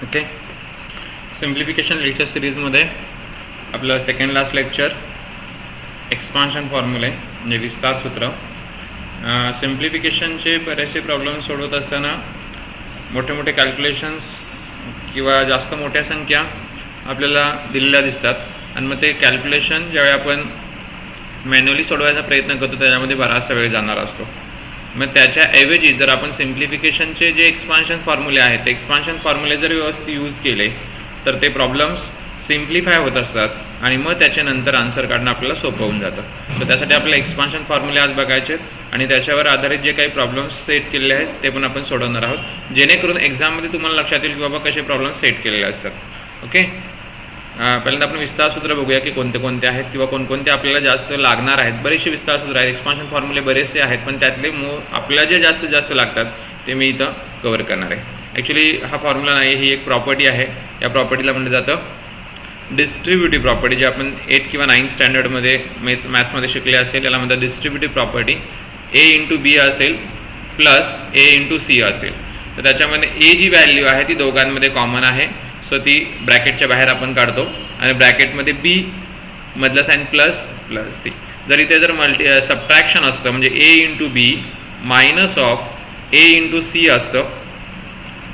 Okay, simplification lecture सिरीजमध्ये आपलं second last lecture expansion फॉर्म्युले म्हणजे विस्तार सूत्र. सिम्प्लिफिकेशनचे बरेचसे प्रॉब्लेम सोडवत असताना मोठे मोठे कॅल्क्युलेशन्स किंवा जास्त मोठ्या संख्या आपल्याला दिलेल्या दिसतात आणि मग ते कॅल्क्युलेशन ज्यावेळी आपण मॅन्युअली सोडवायचा प्रयत्न करतो त्याच्यामध्ये बराचसा वेळ जाणार असतो. मग त्याच्याऐवजी जर आपण सिम्प्लिफिकेशनचे जे एक्सपान्शन फॉर्म्युले आहेत ते एक्सपान्शन फॉर्म्युले जर व्यवस्थित यूज केले तर ते प्रॉब्लेम्स सिम्प्लिफाय होत असतात आणि मग त्याच्यानंतर आन्सर काढणं आपल्याला सोपं होऊन जातं. तर त्यासाठी आपल्याला एक्सपान्शन फॉर्म्युले आज बघायचे आणि त्याच्यावर आधारित जे काही प्रॉब्लेम्स सेट केलेले आहेत ते पण आपण सोडवणार आहोत, जेणेकरून एक्झाममध्ये तुम्हाला लक्षात येईल की बाबा कसे प्रॉब्लेम सेट केलेले असतात. ओके, पहिल्यांदा आपण विस्तार सूत्र बघूया की कोणते कोणते आहेत किंवा कोणकोणते आपल्याला जास्त लागणार आहेत. बरेचसे विस्तार सूत्र आहेत, एक्सपान्शन फॉर्म्युले बरेचसे आहेत, पण त्यातले आपल्याला जे जास्तीत जास्त लागतात ते मी इथं कव्हर करणार आहे. ॲक्च्युली हा फॉर्म्युला नाही, ही एक प्रॉपर्टी आहे. या प्रॉपर्टीला म्हटलं जातं डिस्ट्रीब्युटिव्ह प्रॉपर्टी, जे आपण 8 किंवा 9 स्टँडर्डमध्ये मॅथ्समध्ये शिकले असेल. याला म्हणतात डिस्ट्रीब्युटिव्ह प्रॉपर्टी. ए इंटू बी असेल प्लस ए इंटू सी असेल, तर त्याच्यामध्ये ए जी व्हॅल्यू आहे ती दोघांमध्ये कॉमन आहे, सो ती ब्रॅकेटच्या बाहेर आपण काढतो आणि ब्रॅकेटमध्ये बी मधला साईन प्लस प्लस सी. जर इथे जर सबट्रॅक्शन असतं म्हणजे A into B minus of A into C असतं,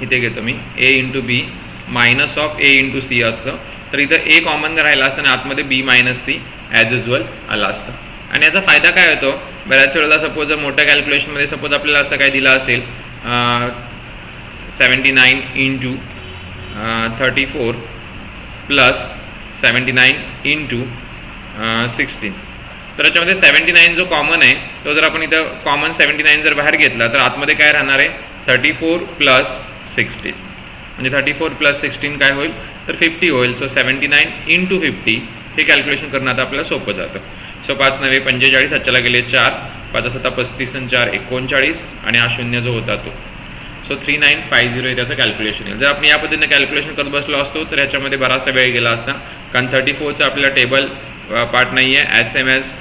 इथे घेतो मी A into B minus of A into C असतं, तर इथं ए कॉमन राहिला असतं आणि आतमध्ये B minus C as usual आला असतं. आणि याचा फायदा काय होतो, बऱ्याच वेळेला सपोज जर मोठ्या कॅल्क्युलेशनमध्ये सपोज आपल्याला असं काय दिलं असेल 79 इंटू 34 प्लस 79 इंटू 16, तर याच्यामध्ये 79 जो कॉमन आहे तो जर आपण इथं कॉमन 79 जर बाहेर घेतला तर आतमध्ये काय राहणार आहे 34 प्लस 16, म्हणजे 34 प्लस 16 काय होईल तर 50 होईल. सो 79 इंटू 50 हे कॅल्क्युलेशन करणं आता आपल्याला सोपं जातं. सो 5 9 45, हातच्याला गेले 4, 5 7 35 आणि 4 39 आणि हा शून्य जो होता तो. सो 3950 हे त्याचं कॅल्क्युलेशन येईल. जर आपण या पद्धतीने कॅल्क्युलेशन करत बसलो असतो तर ह्याच्यामध्ये बराचसा वेळ गेला असता, कारण 34चं आपल्याला टेबल पार्ट नाही आहे, ॲज सेम ॲज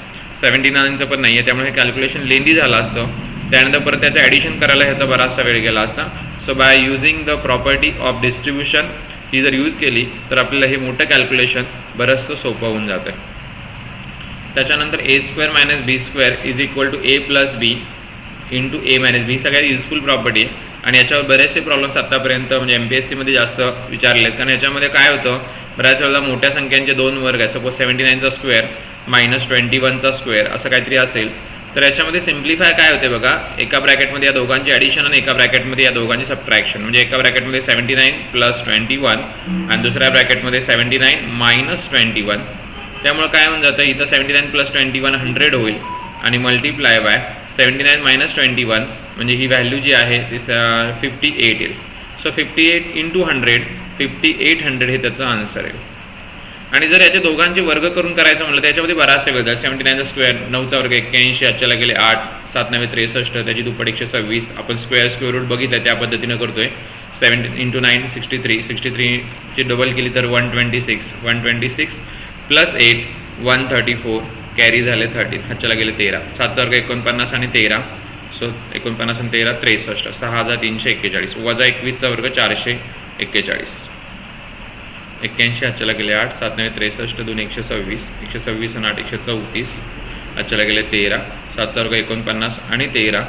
79चं पण नाही आहे, त्यामुळे हे कॅल्क्युलेशन लेंदी झालं असतं. त्यानंतर परत त्याचं ॲडिशन करायला ह्याचा बराचसा वेळ गेला असता. So by using the property of distribution ही जर यूज केली तर आपल्याला हे मोठं कॅल्क्युलेशन बरंचसं सोपं होऊन जातं. त्याच्यानंतर a square minus b square is equal to a plus b into a minus b, ही सगळ्यात युजफुल प्रॉपर्टी आहे आणि याच्यावर बरेचसे प्रॉब्लेम्स आत्तापर्यंत म्हणजे MPSCमध्ये जास्त विचारले आहेत. कारण याच्यामध्ये काय होतं, बऱ्याच वेळेला मोठ्या संख्यांचे दोन वर्ग आहे, सपोज 79चा स्क्वेअर मायनस 21चा स्क्वेअर असं काहीतरी असेल, तर याच्यामध्ये सिम्प्लिफाय काय होते बघा, एका ब्रॅकेटमध्ये या दोघांची ॲडिशन आणि एका ब्रॅकेटमध्ये या दोघांची सबट्रॅक्शन. म्हणजे एका ब्रॅकेटमध्ये 79 प्लस 21 आणि दुसऱ्या ब्रॅकेटमध्ये 79 मायनस 21. त्यामुळे काय होऊन जातं, इथं 79 प्लस 21 100 होईल आणि मल्टिप्लाय बाय 79 मायनस 21 म्हणजे ही व्हॅल्यू जी आहे ती 58 येईल. सो 58 इंटू 100 5800 हे त्याचं आन्सर आहे. आणि जर याच्या दोघांचे वर्ग करून करायचं म्हटलं त्याच्यामध्ये बराचसे वेळ जाईल. 79चा स्क्वेअर 9चा वर्ग 81, हातच्याला गेले 8, 7 9 63, त्याची दुप्पट 126. आपण स्क्वेअर रूट बघितलं त्या पद्धतीनं करतोय. 7 इंटू 9 63, 63ची डबल केली तर 126 प्लस 8 134, कॅरी झाले 13, हातच्याला गेले 13, 7चा वर्ग 49 आणि 13, सो 49 आणि 13 63, 6341, वजा 21चा वर्ग 441, 81 हातच्याला गेले 8, 7 9 63, 2 126, 126 आणि 8 134, हातच्याला गेले 13, 7चा वर्ग 49 आणि 13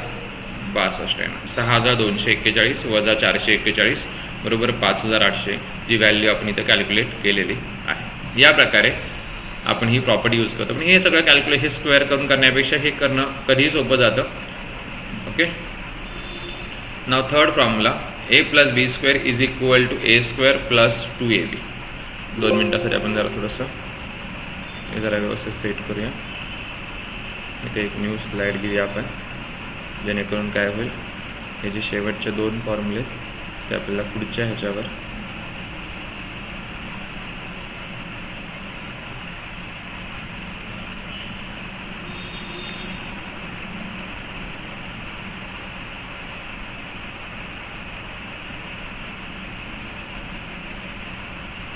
62, 6241 वजा 441 बरोबर 5800, जी व्हॅल्यू आपण इथं कॅल्क्युलेट केलेली आहे. या प्रकारे आपण ही प्रॉपर्टी यूज करतो. पण हे सगळं कॅल्क्युलेशन स्क्वेअर करून करण्यापेक्षा हे करणं कधीही सोपं जातं. Okay, now third formula a plus b square is equal to a square plus 2ab. 2 मिनटासाठी आपण जरा थोडंसं हे जरा व्यवस्थित सेट करूया. इथे एक न्यू स्लाईड घेऊया आपण, जेणेकरून काय होईल, हे जे शेवटचे 2 फॉर्म्युले ते आपल्याला पुढच्या ह्याच्यावर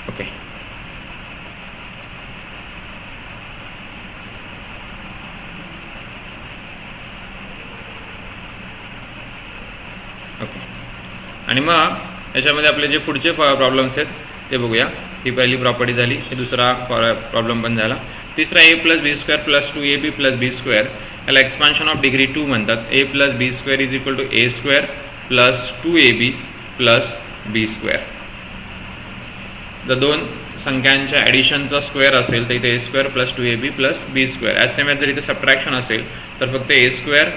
ओके. ओके, आणि मग याच्यामध्ये आपले जे पुढचे प्रॉब्लेम्स आहेत ते बघूया. ही पहिली प्रॉपर्टी झाली, ही दुसरा प्रॉब्लेम पण झाला. तिसरा a plus b square plus 2ab plus b square, याला एक्सपान्शन ऑफ डिग्री 2 म्हणतात. A plus b square is equal to a square plus 2ab plus b square. जर दोन संख्यांच्या ॲडिशनचा स्क्वेअर असेल तर इथे a square plus 2ab plus b square. As same as जर इथे सबट्रॅक्शन असेल तर फक्त ए स्क्वेअर,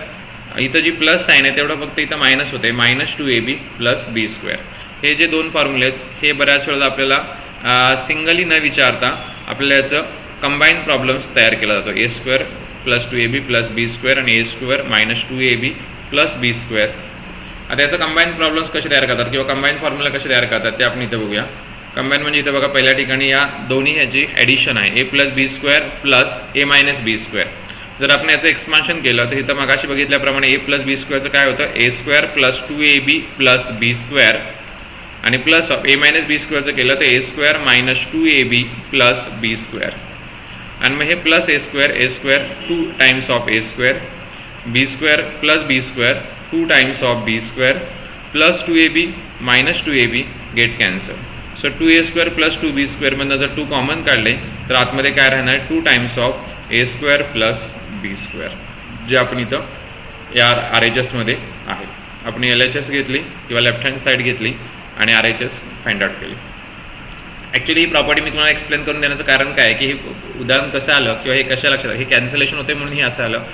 इथं जी प्लस साईन आहे तेवढं फक्त इथं मायनस होते, minus 2ab plus b square. हे जे दोन फॉर्म्युले आहेत हे बऱ्याच वेळेला आपल्याला सिंगली न विचारता आपल्याला याचं कंबाईन प्रॉब्लेम्स तयार केला जातो. ए square plus 2ab plus b square आणि ए square minus 2ab plus b square. आता याचं कंबाईन प्रॉब्लेम्स कसे तयार करतात किंवा कंबाईन फॉर्म्युला कसे तयार करतात ते आपण इथं बघूया. कंबाईन म्हणजे इथं बघा पहिल्या ठिकाणी या दोन्ही ह्याची ॲडिशन आहे, ए प्लस बी स्क्वेअर प्लस ए मायनस बी स्क्वेअर. जर आपण याचं एक्सपान्शन केलं तर इथं मगाशी बघितल्याप्रमाणे ए प्लस बी स्क्वेअरचं काय होतं, a square plus 2ab plus b square आणि plus of a minus b स्क्वेअरचं केलं तर a square minus 2ab plus b square. आणि मग हे plus a square 2 times of a square, b square plus b square 2 times of b square plus 2ab minus 2ab get cancel. So 2a square plus 2b स्क्वेअरमधनं जर 2 common काढले तर आतमध्ये काय राहणार, 2 times of a square plus b square, जे आपण इथं या RHSमध्ये आहे. आपण LHS घेतली किंवा लेफ्ट हँड साईड घेतली आणि RHS फाइंड आउट केली. ॲक्च्युली ही प्रॉपर्टी मी तुम्हाला एक्सप्लेन करून देण्याचं कारण काय आहे की हे उदाहरण कसं आलं किंवा हे कशा लक्षात आलं, हे कॅन्सलेशन होते म्हणून हे असं आलं.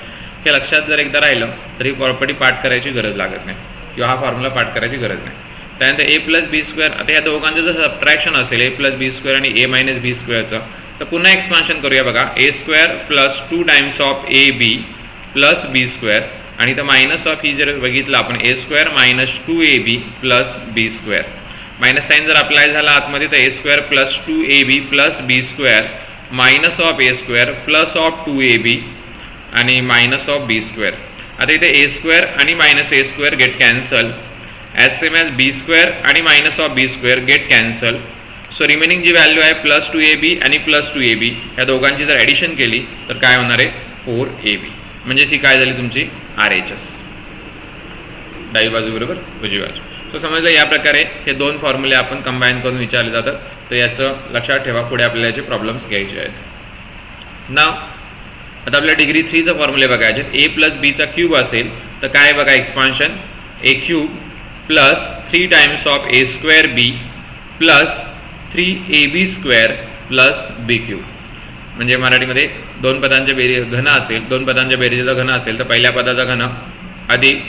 हे लक्षात जर एकदा राहिलं तर ही प्रॉपर्टी पाठ करायची गरज लागत नाही किंवा हा फॉर्म्युला पाठ करायची गरज नाही. त्यानंतर ए प्लस बी स्क्वेअर, आता या दोघांचं जर सबट्रॅक्शन असेल ए प्लस बी स्क्वेअर आणि ए मायनस बी स्क्वेअरचं, तर पुन्हा एक्सपान्शन करूया. बघा a square plus 2 times of a b plus b square आणि इथं मायनस ऑफ ही जर बघितलं आपण a square minus 2ab plus b square. Minus sign जर अप्लाय झाला आतमध्ये तर a square plus 2ab plus b square minus of a square plus of 2ab आणि मायनस ऑफ बी स्क्वेअर. आता इथे ए स्क्वेअर आणि minus a square get cancel, as same as B square आणि minus of b square get cancel. So remaining जी value आहे plus 2ab आणि plus 2ab ह्या दोघांची जर ॲडिशन केली तर काय होणार आहे, 4ab. म्हणजे ही काय झाली तुमची RHS, डावी बाजू बरोबर उजवी बाजू. सो समजलं या प्रकारे हे दोन फॉर्म्युले आपण कंबाईन करून विचारले जातात. तर याचं लक्षात ठेवा, पुढे आपल्याला याचे प्रॉब्लेम्स घ्यायचे आहेत. नाव आता आपल्याला डिग्री 3चा फॉर्म्युले बघायचे आहेत. ए प्लस बीचा क्यूब असेल तर काय बघा expansion, a cube plus 3 times of a square b plus 3ab square plus b cube. म्हणजे मराठीमध्ये दोन पदांच्या घन असेल, दोन पदांच्या बेरीजचा घन असेल तर पहिल्या पदाचा घन अधिक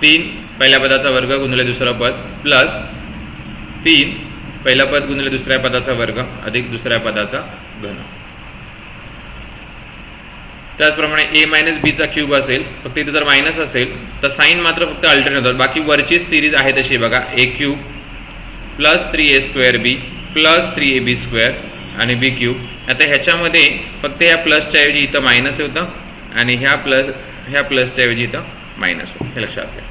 3 पहिल्या पदाचा वर्ग गुणिले दुसरं पद प्लस 3 पहिला पद गुणिले दुसऱ्या पदाचा वर्ग अधिक दुसऱ्या पदाचा घन. त्याचप्रमाणे ए मायनस बीचा क्यूब असेल, फक्त इथे जर मायनस असेल तर साईन मात्र फक्त अल्टरनेट होतात. बाकी वरचीच सिरीज आहे तशी बघा, ए cube plus 3a square b plus 3ab square आणि बी क्यूब. आता ह्याच्यामध्ये फक्त ह्या प्लसच्या ऐवजी इथं मायनस होतं आणि ह्या प्लसच्या ऐवजी इथं मायनस होतं, हे लक्षात घ्या.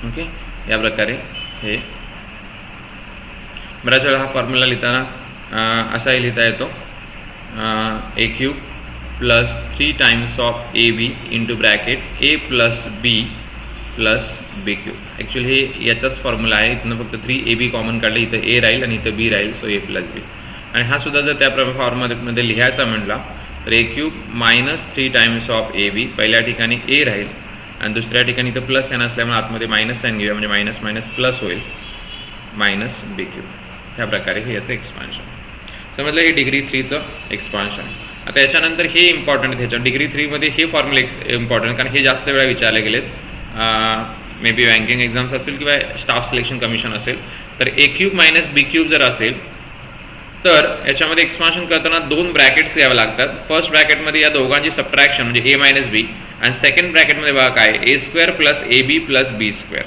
ओके, या प्रकारे हे बऱ्याच वेळा हा फॉर्म्युला लिहिताना असाही लिहिता येतो, a cube plus 3 times of a b into bracket a plus b plus b cube. Actually हे याचाच फॉर्म्युला आहे. इथनं फक्त 3ab कॉमन काढलं, इथं ए राहील आणि इथं बी राहील, सो ए प्लस बी. आणि हा सुद्धा जर त्या फॉर्ममध्ये लिहायचा म्हटला तर a cube minus 3 times of a b, पहिल्या ठिकाणी ए राहील आणि दुसऱ्या ठिकाणी इथं प्लस साईन असल्यामुळे आतमध्ये मायनस साईन घेऊया, म्हणजे मायनस मायनस प्लस होईल, मायनस बी क्यूब. ह्या प्रकारे हे याचं एक्सपान्शन. समजलं, हे डिग्री 3चं एक्सपान्शन. आता याच्यानंतर हे इम्पॉर्टंट, ह्याच्या डिग्री 3मध्ये हे फॉर्म्युले इम्पॉर्टंट, कारण हे जास्त वेळा विचारले गेलेत. मे बी बँकिंग एक्झाम्स असेल किंवा स्टाफ सिलेक्शन कमिशन असेल तर a cube minus b cube जर असेल तर याच्यामध्ये एक्सपान्शन करताना 2 ब्रॅकेट्स घ्यावे लागतात. फर्स्ट ब्रॅकेटमध्ये या दोघांची सबट्रॅक्शन म्हणजे ए मायनस बी आणि सेकंड ब्रॅकेटमध्ये बघा काय, a square plus a b plus b square.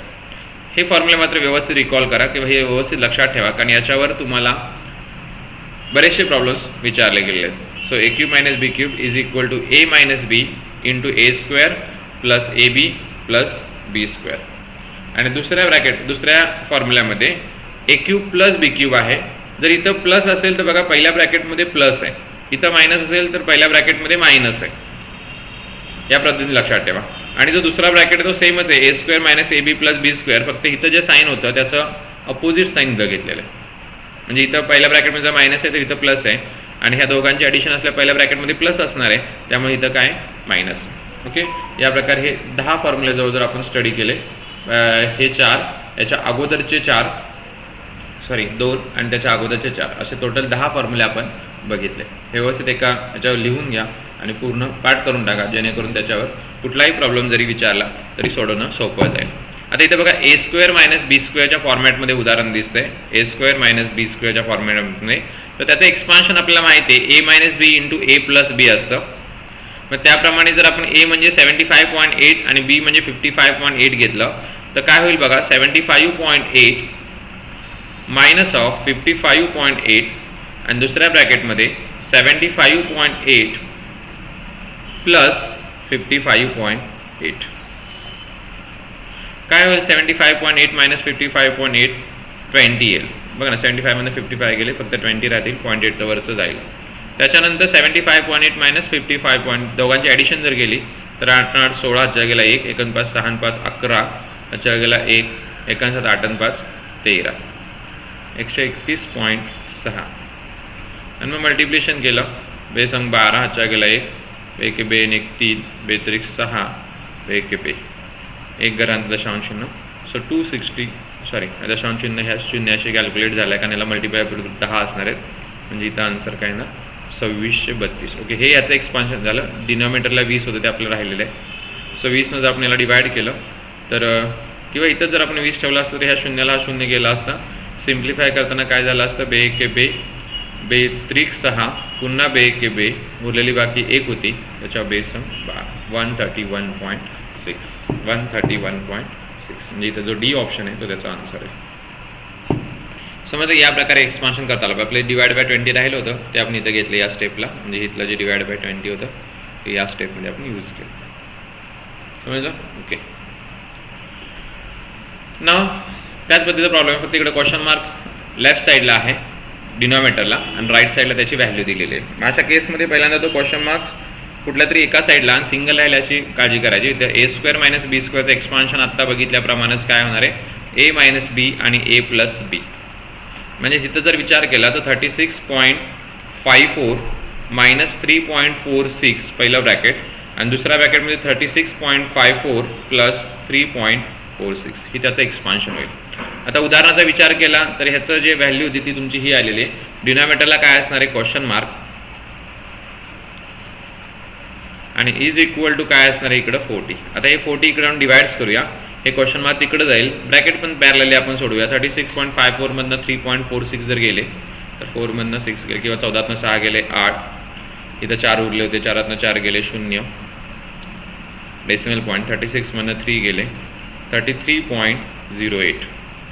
हे फॉर्म्युले मात्र व्यवस्थित रिकॉल करा किंवा हे व्यवस्थित लक्षात ठेवा, कारण याच्यावर तुम्हाला बरेचसे प्रॉब्लेम्स विचारले गेले आहेत. So a cube minus b cube is equal to a minus b into a square plus a b plus b square. आणि दुसऱ्या फॉर्म्युल्यामध्ये a cube plus b cube आहे. जर इथं प्लस असेल तर बघा पहिल्या ब्रॅकेटमध्ये प्लस आहे, इथं मायनस असेल तर पहिल्या ब्रॅकेटमध्ये मायनस आहे. या पद्धतीने लक्षात ठेवा. आणि जो दुसरा ब्रॅकेट आहे तो सेमच आहे, a square minus a b plus b square, फक्त इथं जे साईन होतं त्याचं अपोजिट साईन इथं घेतलेलं आहे. म्हणजे इथं पहिल्या ब्रॅकेटमध्ये जर मायनस आहे तर इथं प्लस आहे, आणि ह्या दोघांची ॲडिशन असल्या पहिल्या ब्रॅकेटमध्ये प्लस असणार आहे, त्यामुळे इथं काय मायनस. ओके, या प्रकारे हे 10 फॉर्म्युले जवळ जर आपण स्टडी केले, हे 4, याच्या अगोदरचे 4, सॉरी 2 आणि त्याच्या अगोदरचे 4, असे टोटल 10 फॉर्म्युले आपण बघितले. हे व्यवस्थित एका याच्यावर लिहून घ्या आणि पूर्ण पाठ करून टाका, जेणेकरून त्याच्यावर कुठलाही प्रॉब्लेम जरी विचारला तरी सोडवणं सोपं जाईल. आता इथे बघा ए स्क्वेअर मायनस बी स्क्वेअरच्या फॉर्मॅटमध्ये उदाहरण दिसतंय, ए स्क्वेअर मायनस बी स्क्वेअरच्या फॉर्मॅटमध्ये. तर त्याचं एक्सपान्शन आपल्याला माहिती आहे, ए minus b into a plus बी असतं. मग त्याप्रमाणे जर आपण ए म्हणजे 75.8 आणि बी म्हणजे 55.8 घेतलं तर काय होईल बघा, 75.8 मायनस ऑफ 55.8 आणि दुसऱ्या ब्रॅकेटमध्ये 75.8 प्लस 55.8. काय होईल, 75.8 मायनस 55.8 20 येईल. बघा ना, 75 मध्ये 55 गेले, फक्त 20 राहतील, 0.8 तर वरचं जाईल. त्याच्यानंतर 75.8 मायनस 55. दोघांची ॲडिशन जर गेली तर 8 8 16, हातच्या गेला 1, 1 5 6 5 11, हातच्या गेला 1, 1 7 8 5 13, 131.6. आणि मग मल्टिप्लिकेशन केलं, बेसंग 12, हातच्या गेला 1, बेके बे 1 3, बेत्रिक 6, बेके बे 1 घरांत दशांश चिन्ह. सो 260, सॉरी दशांश चिन्ह ह्या शून्याशी कॅल्क्युलेट झालं आहे, कारण याला मल्टिप्लाय 10 असणार आहेत, म्हणजे इथं आन्सर काय ना 2632. ओके, हे याचं एक्सपान्शन झालं. डिनॉमिनेटरला 20 होतं ते आपल्याला राहिलेलं आहे. सो 20 जर आपण याला डिवाइड केलं तर, किंवा इथं जर आपण 20 ठेवलं असतं तर ह्या शून्याला हा शून्य गेला असता. सिम्प्लिफाय करताना काय झालं असतं, बे के बे, बेत्रिक 6, पुन्हा बे के बे, उरलेली बाकी 1 होती, त्याच्या बेसम 131.6, 131.6. म्हणजे इथं जो डी ऑप्शन आहे तो त्याचा आन्सर आहे. समजा या प्रकारे एक्सपान्शन करता आलं. आपले डिवाइड बाय 20 राहिलं होतं ते आपण इथं घेतलं या स्टेपला, म्हणजे इथलं जे डिवाइड बाय 20 होतं ते या स्टेपमध्ये आपण यूज केलं. समजलं? ओके. नाव त्याच पद्धतीचा प्रॉब्लेम, फक्त इकडे क्वेश्चन मार्क लेफ्ट साईडला आहे डिनॉमिनेटरला आणि राईट साईडला त्याची व्हॅल्यू दिलेली आहे. अशा केसमध्ये पहिल्यांदा तो क्वेश्चन मार्क्स कुठल्या तरी एका साईडला आणि सिंगल राहील याची काळजी करायची. तर ए स्क्वेअर मायनस बी स्क्वेअरचं एक्सपान्शन आत्ता बघितल्याप्रमाणेच काय होणार आहे, ए मायनस बी आणि ए प्लस बी. म्हणजे तिथं जर विचार केला तर 36.54 मायनस 3.46 पहिलं ब्रॅकेट आणि दुसऱ्या ब्रॅकेटमध्ये 36.54 प्लस 3.46 ही त्याचं एक्सपान्शन होईल. आता उदाहरणाचा विचार केला तर ह्याचं जे व्हॅल्यू होती ती तुमची ही आलेली आहे. डिनॉमिनेटरला काय असणार आहे, क्वेश्चन मार्क, आणि इज इक्वल टू काय असणार आहे इकडं 40. आता हे 40 इकडं डिवाइड्स करूया, हे क्वेश्चन मार्क तिकडे जाईल, ब्रॅकेट पण पॅरलली आपण सोडूया. 36.54 मधनं 3.46 जर गेले तर 4 मधनं 6 गेले, किंवा 14तनं 6 गेले 8, इथं 4 उरले होते, 4तनं 4 गेले 0, डेसिमल पॉईंट 36 मधनं 3 गेले 33.08,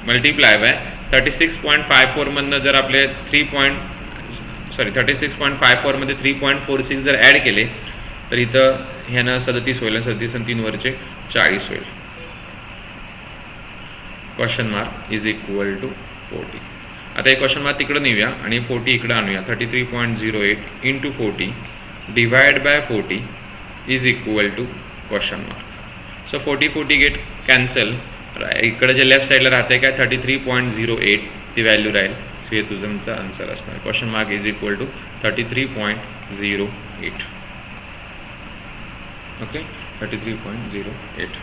मल्टिप्लाय बाय 36.54 मधनं जर आपले 36.54 मध्ये 3.46 जर ॲड केले तर इथं ह्यानं 37 होईल, 37 आणि 3 वरचे 40 होईल. Question mark is equal to 40. आता हे क्वेश्चन मार्क तिकडं नेऊया आणि 40 इकडं आणूया. 33.08 into 40 divide by 40 is equal to question mark. So 40 get cancel. इकडे जे लेफ्ट साईडला राहते काय 33.08 ती व्हॅल्यू राहील. सो हे तुमचा आन्सर असणार. Question mark is equal to 33.08. Okay, 33.08.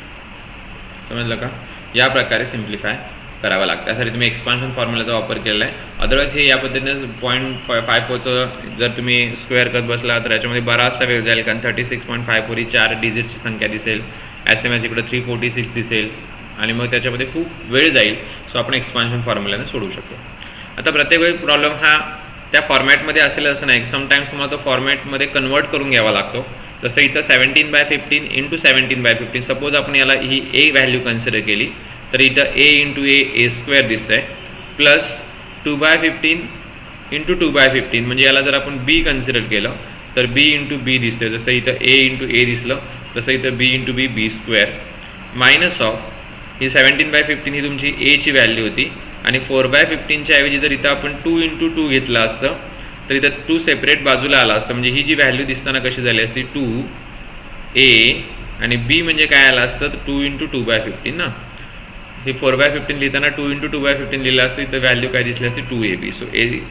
समजलं का? या प्रकारे सिम्प्लिफाय करावं लागतं. त्यासाठी तुम्ही एक्सपान्शन फॉर्म्युलाचा वापर केलेला आहे. अदरवाईज हे या पद्धतीने 0.54चं जर तुम्ही स्क्वेअर करत बसला तर याच्यामध्ये बराचसा वेळ जाईल, कारण 36.54 ही 4 डिजिटची संख्या दिसेल, SMS इकडे 346 दिसेल आणि मग त्याच्यामध्ये खूप वेळ जाईल. सो आपण एक्सपान्शन फॉर्म्युलाने सोडवू शकतो. आता प्रत्येक वेळी प्रॉब्लेम हा त्या फॉर्मॅटमध्ये असेल असं नाही, समटाईम्स तुम्हाला तो फॉर्मॅटमध्ये कन्वर्ट करून घ्यावा लागतो. जसं इथं 17/15 इंटू 17/15. सपोज आपण याला ही ए व्हॅल्यू कन्सिडर केली तर इथं ए इंटू ए स्क्वेअर दिसतं आहे, प्लस 2/15 इंटू 2/15. म्हणजे याला जर आपण बी कन्सिडर केलं तर बी इंटू बी दिसते. जसं इथं ए इंटू ए दिसलं तसं इथं b into b, b square, minus of ही 17/15 ही तुमची एची व्हॅल्यू होती आणि 4/15च्या ऐवजी जर इथं आपण 2 इंटू 2 घेतलं असतं तर इथं 2 सेपरेट बाजूला आला असतं. म्हणजे ही जी व्हॅल्यू दिसताना कशी झाली असती, 2a आणि बी म्हणजे काय आलं असतं तर 2 × 2/15 ना. हे 4/15 लिहिताना 2 × 2/15 लिहिलं असतं, तर व्हॅल्यू काय दिसली असते 2ab. So a²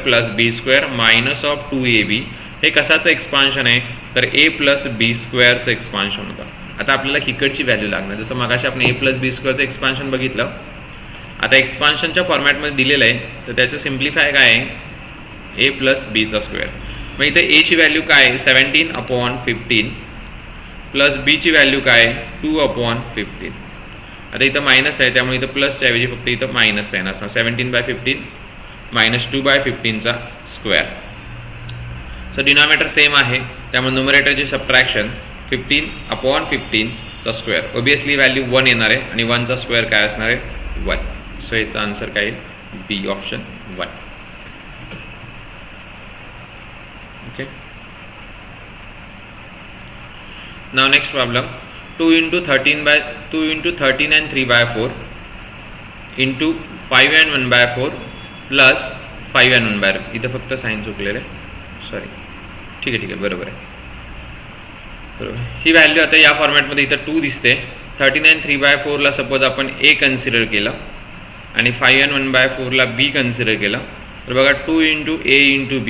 + b² - 2ab हे कशाचं एक्सपान्शन आहे तर a + b² एक्सपान्शन होतं. आता आपल्याला हिकडची व्हॅल्यू लागणार. जसं मगाशी आपण a + b² एक्सपान्शन बघितलं. आता एक्सपान्शनच्या फॉर्मॅटमध्ये दिलेलं आहे, तर त्याचं सिम्प्लिफाय काय आहे a + b². मग इथे a ची व्हॅल्यू काय आहे 17/15 प्लस b ची व्हॅल्यू काय 2/15. आता इथं मायनस आहे, त्यामुळे इथं प्लसच्या ऐवजी फक्त इथं मायनस आहे असणार. 17/15 - 2/15 सो डिनॉमिनेटर सेम आहे, त्यामुळे न्यूमरेटरची सबट्रॅक्शन 15/15 ऑब्वियसली व्हॅल्यू 1 येणार आहे आणि 1चा स्क्वेअर काय असणार आहे 1. सो याचा आन्सर काय b option 1. Okay. Now next problem 2 × 13 and 3/4 × 5 and 1/4 plus 5 and 1/4. इथं फक्त साईन चुकलेलं आहे, सॉरी. ठीक आहे बरोबर आहे. बरोबर. ही व्हॅल्यू आता या फॉर्मॅटमध्ये इथं 2 दिसते. 13 and 3/4 ला सपोज आपण a कन्सिडर केलं आणि 5 and 1/4 ला b कन्सिडर केलं, तर बघा 2 × a × b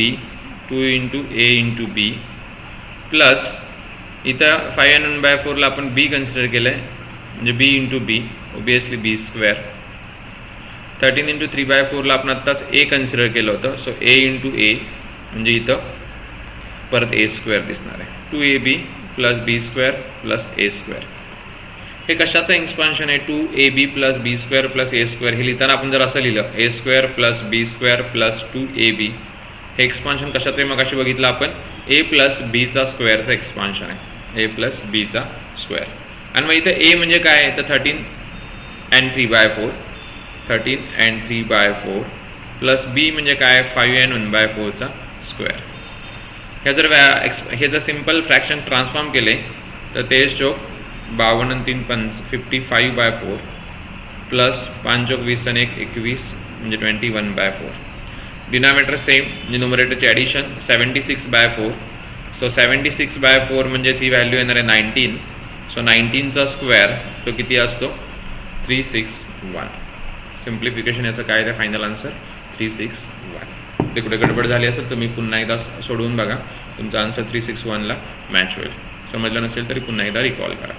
2 × a × b plus इथं 5 and 1/4 ला आपण b कन्सिडर केलं आहे, म्हणजे b × b ऑब्वियसली b². 13 × 3/4 ला आपण आत्ताच a कन्सिडर केलं होतं, सो a × a म्हणजे इथं परत a² दिसणार आहे. 2ab + b² + a². हे कशाचं एक्सपान्शन आहे 2ab + b² + a². हे लिहिताना आपण जर असं लिहिलं a² + b² + 2ab हे एक्सपान्शन कशाचं आहे मगाशी बघितलं आपण a + b² एक्सपान्शन आहे, a + b². आणि मग इथं a म्हणजे काय आहे तर 13 and 3/4 प्लस b म्हणजे काय 5 and 1/4. हे जर सिम्पल फ्रॅक्शन ट्रान्सफॉर्म केले तर तेच चोक 52 and 3 55/4 प्लस 5 चोक 20 and 1 21 म्हणजे 21/4. डिनॉमिनेटर सेम, म्हणजे न्यूमरेटरची ॲडिशन 76/4. सो 76/4 म्हणजे ही व्हॅल्यू येणार आहे 19. सो 19चा स्क्वेअर तो किती असतो 361. सिम्प्लिफिकेशन याचं काय आहे फायनल आन्सर 361. ते कुठे गडबड झाली असेल तर मी पुन्हा एकदा सोडवून बघा, तुमचा आन्सर 361ला मॅच होईल. समजलं नसेल तरी पुन्हा एकदा रिकॉल करा.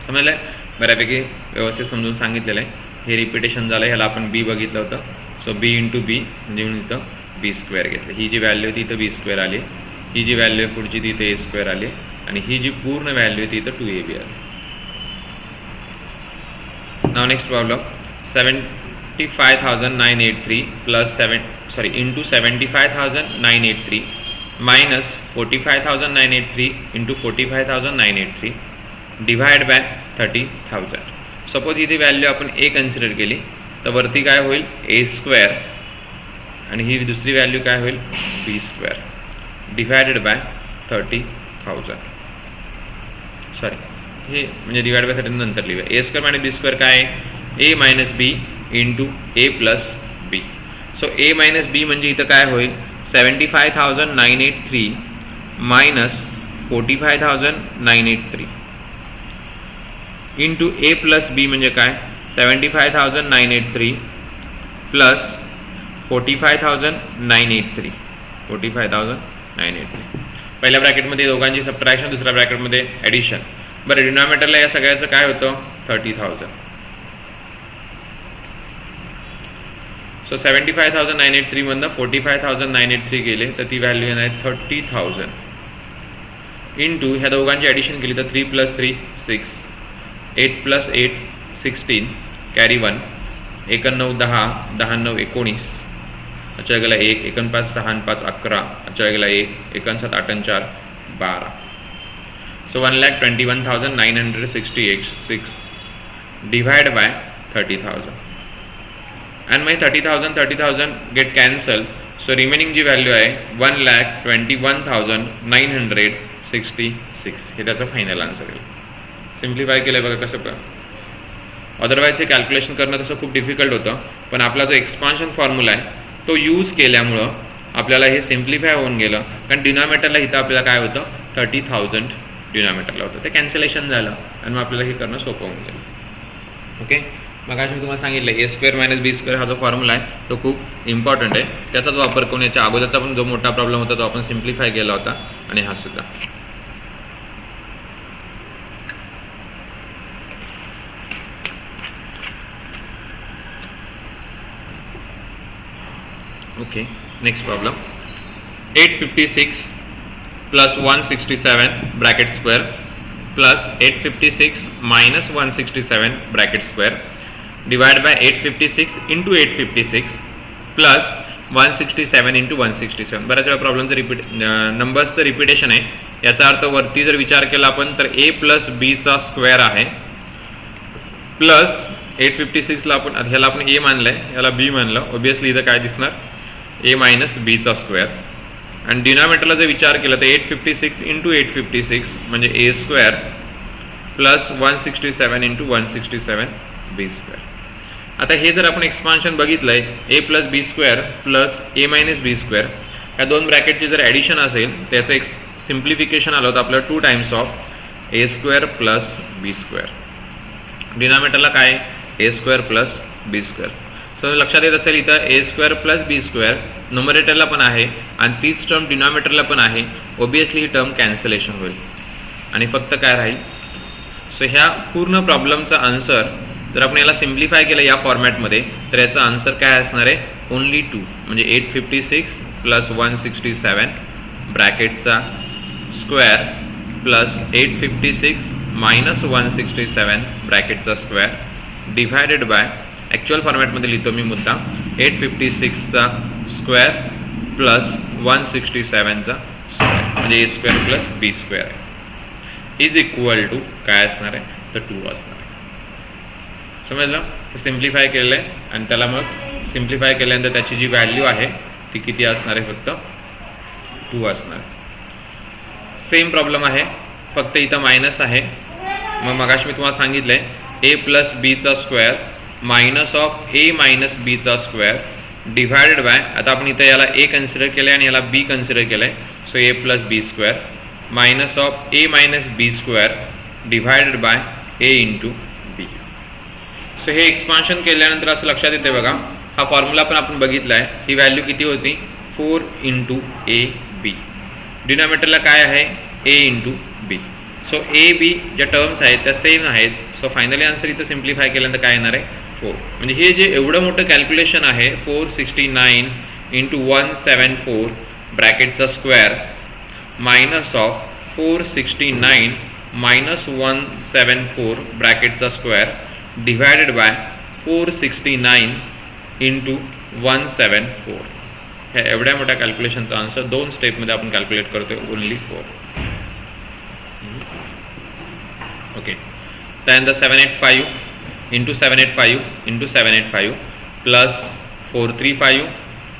समजलं आहे बऱ्यापैकी व्यवस्थित समजून सांगितलेलं आहे. हे रिपिटेशन झालं, ह्याला आपण b बघितलं होतं. सो b × b म्हणजे इथं b² घेतलं. ही जी व्हॅल्यू होती इथं b² आली, ही जी व्हॅल्यू आहे पुढची ती इथं a² आली आणि ही जी पूर्ण व्हॅल्यू आहे ती इथं 2ab आली. Now next problem 75,983 + 75,983 - 45,983 × 45,983 divide by 30,000. Suppose इथे व्हॅल्यू आपण a कन्सिडर केली तर वरती काय होईल a² आणि ही दुसरी व्हॅल्यू काय होईल b² डिवायडेड बाय 30,000. सॉरी, हे म्हणजे डिवाइड बाय 30 नंतर लिहूया. a² - b² काय आहे a - b × a + b. So a - b म्हणजे इथं काय होईल 75,983 - 45,983 × a + b म्हणजे काय 75,983 + 45,983 45,983. पहिल्या ब्रॅकेटमध्ये दोघांची सबट्रॅक्शन, दुसऱ्या ब्रॅकेटमध्ये ॲडिशन. बरं, डिनॉमिनेटरला या सगळ्याचं काय होतं 30,000. सो 75,983 मधनं 45,983 गेले तर ती व्हॅल्यू येणार आहे 30,000 इंटू ह्या दोघांची ॲडिशन केली तर 3 + 3 6 8 + 8 16 कॅरी 1 1 9 10 10 9 19 अच्छा गेला 1 1 5 6 5 11 अच्छा गेला 1 1 7 8 4 12. So 1,21,968 divide by 30,000 and my 30,000 get cancel. So remaining जी व्हॅल्यू आहे 1,21,966 हे त्याचं फायनल आन्सर आहे. सिम्प्लिफाय केलं बघा कसं पण. अदरवाईज हे कॅल्क्युलेशन करणं तसं खूप डिफिकल्ट होतं, पण आपला जो एक्सपान्शन फॉर्म्युला आहे तो यूज केल्यामुळं आपल्याला हे सिम्प्लिफाय होऊन गेलं. कारण डिनॉमिनेटरला इथं आपल्याला काय होतं 30,000 डिनॉमिनेटरला होतं, ते कॅन्सलेशन झालं आणि मग आपल्याला हे करणं सोपं होऊन गेलं. ओके, मग आज मी तुम्हाला सांगितलं ए स्क्वेअर मायनस बी स्क्वेअर हा जो फॉर्म्युला आहे तो खूप इम्पॉर्टंट आहे. त्याचाच वापर करून याच्या अगोदरचा पण जो मोठा प्रॉब्लेम होता तो आपण सिम्प्लिफाय केला होता आणि हा सुद्धा. Okay, next problem. 856 plus 167 bracket square plus 856 minus 167 bracket square divided by 856 into 856 plus 167 into 167. बऱ्याच वेळा प्रॉब्लेमचं नंबर्सचं रिपिटेशन आहे. याचा अर्थ वरती जर विचार केला आपण तर a प्लस बीचा स्क्वेअर आहे प्लस 856ला आपण ह्याला आपण a मानलंय, याला b मानलं. ऑब्विसली इथं काय दिसणार a मायनस बीचा स्क्वेअर. आणि डिनॉमिनेटरला जर विचार केला तर 856 इंटू 856 म्हणजे a square plus 167 into 167 B square. आता हे जर आपण एक्सपान्शन बघितलं आहे ए प्लस बी स्क्वेअर प्लस ए मायनस बी स्क्वेअर या दोन ब्रॅकेटचे जर ॲडिशन असेल त्याचं एक सिम्प्लिफिकेशन आलं होतं आपलं 2 times of a square plus b square. डिनॉमिनेटरला काय a square plus b square. So लक्षात येत असेल इथं a square plus b square न्युमरेटरला पण आहे आणि तीच टर्म डिनॉमिनेटरला पण आहे. ओबियसली ही टर्म कॅन्सलेशन होईल आणि फक्त काय राहील. सो ह्या पूर्ण प्रॉब्लेमचा आन्सर जर आपण याला सिम्प्लिफाय केलं या फॉर्मॅटमध्ये तर याचा आन्सर काय असणार आहे ओनली 2 म्हणजे 856 प्लस 167 ब्रॅकेटचा स्क्वेअर प्लस 856 मायनस 167 ब्रॅकेटचा स्क्वेअर डिव्हायडेड बाय ॲक्च्युअल फॉर्मॅटमध्ये लिहितो मी मुद्दा 856चा स्क्वेअर प्लस 167चा स्क्वेअर म्हणजे a square plus b square आहे इज इक्वल टू काय असणार आहे तर 2 असणार आहे. समजलं. सिम्प्लिफाय केलेलं आहे आणि त्याला मग सिम्प्लिफाय केल्यानंतर त्याची जी व्हॅल्यू आहे ती किती असणार आहे फक्त 2 असणार आहे. सेम प्रॉब्लेम आहे फक्त इथं मायनस आहे. मग मगाशी मी तुम्हाला सांगितलं आहे ए प्लस बीचा square minus of a minus बीचा स्क्वेअर डिव्हायडेड बाय आता आपण इथं याला ए कन्सिडर केलं आहे आणि याला बी कन्सिडर केलं आहे. So a plus b square minus of a minus b square divided by a into b. So हे एक्सपान्शन केल्यानंतर असं लक्षात येते बघा हा फॉर्म्युला पण आपण बघितला आहे. ही व्हॅल्यू किती होती 4 इंटू ए बी. डिनॉमिनेटरला काय आहे ए इंटू बी. सो ए बी ज्या टर्म्स आहेत त्या सेम आहेत. सो फायनली आन्सर इथं सिम्प्लिफाय केल्यानंतर काय येणार आहे 4. म्हणजे हे जे एवढं मोठं कॅल्क्युलेशन आहे 469 इंटू 174 ब्रॅकेटचा स्क्वेअर मायनस ऑफ 469 मायनस 174 ब्रॅकेटचा स्क्वेअर डिव्हायडेड बाय 469 इंटू 174 ह्या एवढ्या मोठ्या कॅल्क्युलेशनचा आन्सर 2 स्टेपमध्ये आपण कॅल्क्युलेट करतोय ओनली 4. ओके, त्यानंतर 785 into 785 into 785 plus 435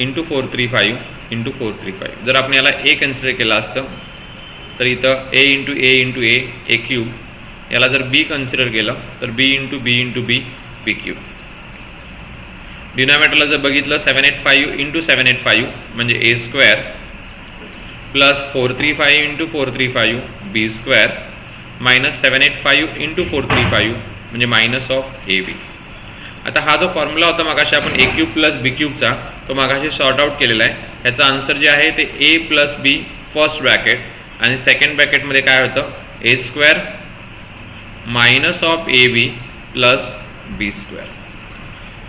into 435 into 435. जर आपण याला ए कन्सिडर केलं असतं तर इथं ए इंटू ए क्यूब. याला जर बी कन्सिडर केलं तर बी इंटू बी बी क्यूब. डिनॉमिनेटरला जर बघितलं 785 इंटू 785 म्हणजे a square plus 435 into 435 B square minus 785 into 435 म्हणजे मायनस ऑफ ए बी. आता हा जो फॉर्म्युला होता मागाशी आपण ए क्यूब प्लस बी क्यूबचा तो मागाशी सॉर्ट आउट केलेला आहे. ह्याचा आन्सर जे आहे ते a plus b first bracket आणि सेकंड ब्रॅकेटमध्ये काय होतं a square minus of a b plus b square.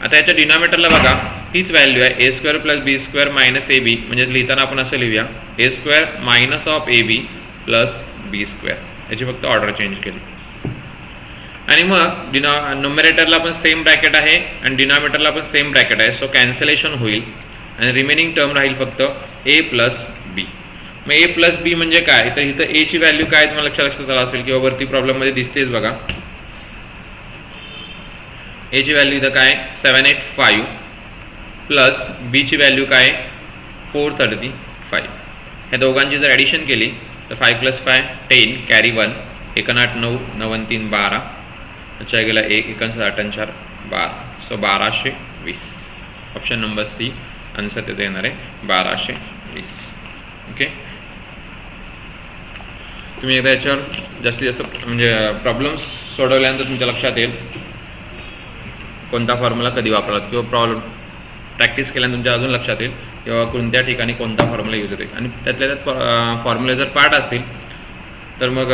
आता याच्या डिनॉमिनेटरला बघा तीच व्हॅल्यू आहे a square plus b square minus a b म्हणजे लिहिताना आपण असं लिहूया a square minus of a b plus b square. याची फक्त ऑर्डर चेंज केली आणि मग न्युमरेटरला पण सेम ब्रॅकेट आहे आणि डिनॉमिनेटरला पण सेम ब्रॅकेट आहे. सो कॅन्सलेशन होईल आणि रिमेनिंग टर्म राहील फक्त ए प्लस बी. मग ए प्लस बी म्हणजे काय तर इथं ए ची व्हॅल्यू काय तुम्हाला लक्षात आलं असेल किंवा वरती प्रॉब्लेममध्ये दिसतेच बघा. ए ची व्हॅल्यू इथं काय 785 प्लस बी ची व्हॅल्यू काय 435. ह्या दोघांची जर ॲडिशन केली तर 5 + 5 10 कॅरी 1 1 8 9 9 3 12 अच्छा गेला 1 1 8 4 12. So 1220 option number c answer त्याचं येणार आहे 1220. ओके, तुम्ही एकदा याच्यावर जास्तीत जास्त म्हणजे प्रॉब्लेम्स सोडवल्यानंतर तुमच्या लक्षात येईल कोणता फॉर्म्युला कधी वापरलात किंवा प्रॅक्टिस केल्यानंतर तुमच्या अजून लक्षात येईल किंवा कोणत्या ठिकाणी कोणता फॉर्म्युला यूज होते. आणि त्यातल्या त्यात फॉर्म्युले जर पार्ट असतील तर मग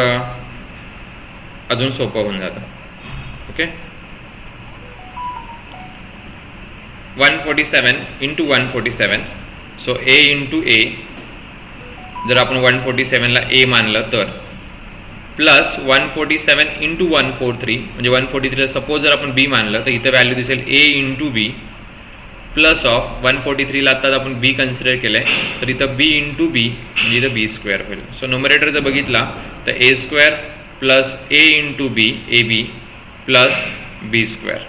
अजून सोपं होऊन जातं. ओके. 147 इंटू 147. सो ए इंटू ए, जर आपण 147ला ए मानलं तर प्लस 147 इंटू 143, म्हणजे 143ला सपोज जर आपण बी मानलं तर इथं व्हॅल्यू दिसेल ए इंटू बी प्लस ऑफ 143ला आत्ताच आपण बी कन्सिडर केलं आहे तर इथं बी इंटू बी म्हणजे इथं बी स्क्वेअर होईल. सो न्युमरेटर जर बघितला तर a square plus a into b a b plus b square.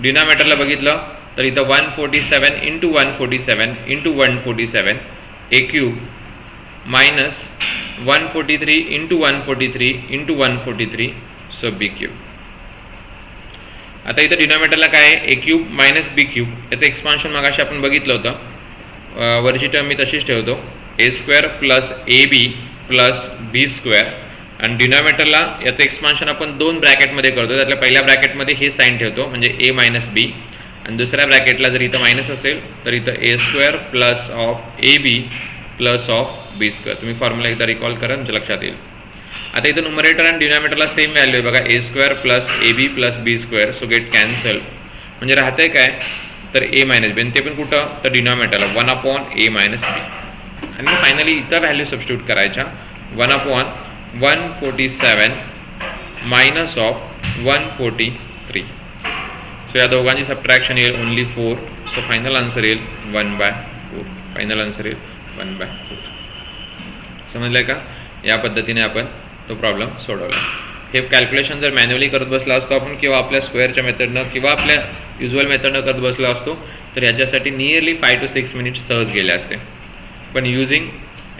डिनॉमिनेटरला बघितलं तर इथं 147 into 147 into 147 a cube minus 143 into 143 into 143 so b cube. आता इथं डिनॉमिनेटरला काय आहे a cube minus b cube, याचं एक्सपान्शन मागाशी आपण बघितलं होतं. वरची टर्म मी तशीच ठेवतो a square plus a b plus b square. आणि डिनॉमिनेटरला याचं एक्सपान्शन आपण दोन ब्रॅकेटमध्ये करतो. त्यातल्या पहिल्या ब्रॅकेटमध्ये हे साईन ठेवतो म्हणजे ए मायनस बी, आणि दुसऱ्या ब्रॅकेटला जर इथं मायनस असेल तर इथं a square plus of a b plus of b square. तुम्ही फॉर्म्युला एकदा रिकॉल करा तुमच्या लक्षात येईल. आता इथं न्युमरेटर आणि डिनॉमिनेटरला सेम व्हॅल्यू आहे बघा, a square plus a b plus b square. So get cancel, म्हणजे राहतंय काय तर ए मायनस बी, आणि ते पण कुठं तर डिनॉमिनेटरला 1/a मायनस बी. आणि फायनली इथं व्हॅल्यू सबस्टिट्यूट करायच्या 1/147 मायनस ऑफ 143. सो या दोघांची सबट्रॅक्शन येईल ओनली 4. सो फायनल आन्सर येईल 1/4. फायनल आन्सर येईल 1/4. समजलं का? या पद्धतीने आपण तो प्रॉब्लेम सोडवला. हे कॅल्क्युलेशन जर मॅन्युअली करत बसला असतो आपण किंवा आपल्या स्क्वेअरच्या मेथडनं किंवा आपल्या युजल मेथडनं करत बसलो असतो तर ह्याच्यासाठी नियरली 5 to 6 मिनिट्स सहज गेले असते. पण युजिंग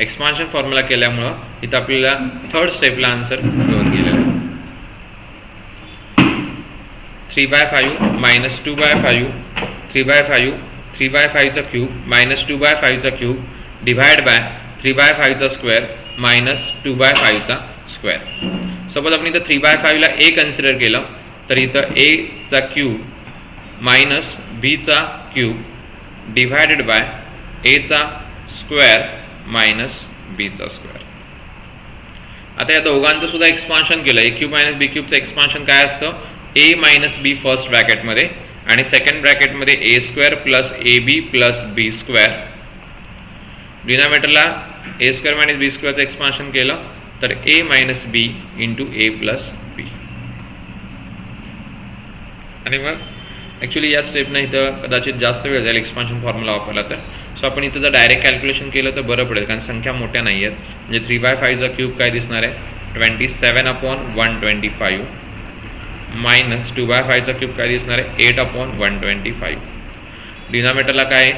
एक्सपान्शन फॉर्म्युला केल्यामुळं इथं आपल्याला थर्ड स्टेपला आन्सर मिळून गेलेला आहे. 3/5 मायनस 2/5 3/5 3/5चा क्यूब मायनस 2/5चा क्यूब डिवाइड बाय 3/5चा स्क्वेअर मायनस 2/5चा स्क्वेअर. सपोज आपण इथं 3/5ला ए कन्सिडर केलं तर इथं ए चा क्यूब मायनस बी चा क्यूब डिवायडेड बाय ए चा स्क्वेअर मायनस बी चा स्क्वेअर. आता या दोघांचं सुद्धा एक्सपान्शन केलं. ए क्यूब मायनस बी क्यूबचं एक्सपान्शन काय असतं ए मायनस बी फर्स्ट ब्रॅकेटमध्ये आणि सेकंड ब्रॅकेटमध्ये a square plus a b plus b square. डिनॉमिनेटरला ए स्क्वेअर मायनस बी स्क्वेअरचं एक्सपान्शन केलं तर a minus b into a plus b. आणि मग ॲक्च्युली या स्टेपनं इथं कदाचित जास्त वेळ जाईल एक्सपान्शन फॉर्म्युला वापरला तर. सो आपण इथं जर डायरेक्ट कॅल्क्युलेशन केलं तर बरं पडेल कारण संख्या मोठ्या नाही आहेत. म्हणजे 3/5चा क्यूब काय दिसणार आहे 27/125 मायनस 2/5चा क्यूब काय दिसणार आहे 8/125. डिनॉमिनेटरला काय